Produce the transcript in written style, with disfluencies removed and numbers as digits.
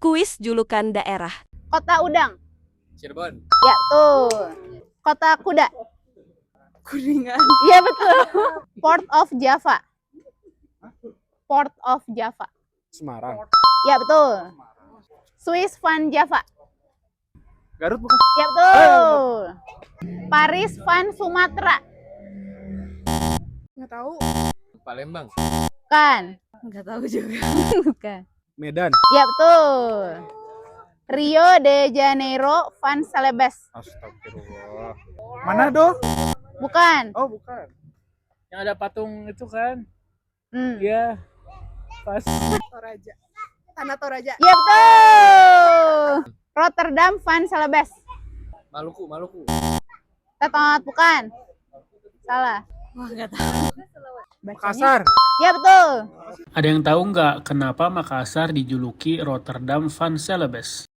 Kuis julukan daerah. Kota udang. Cirebon. Ya, tuh. Kota kuda. Kuningan. Iya, betul. Port of Java. Port of Java. Semarang. Ya, betul. Swiss Van Java. Garut bukan? Ya, betul. Paris Van Sumatera. Nggak tahu. Palembang. Bukan. Nggak tahu juga. Bukan. Medan. Ya, betul. Rio de Janeiro Van Celebes. Astagfirullah. Manado? Bukan. Oh, bukan. Yang ada patung itu kan? Hmm. Iya. Pas. Toraja. Tanah Toraja. Ya, betul. Rotterdam Van Celebes. Maluku. Tetot, bukan. Salah. Wah, nggak tahu. Makassar. Ya, betul. Ada yang tahu nggak kenapa Makassar dijuluki Rotterdam van Celebes?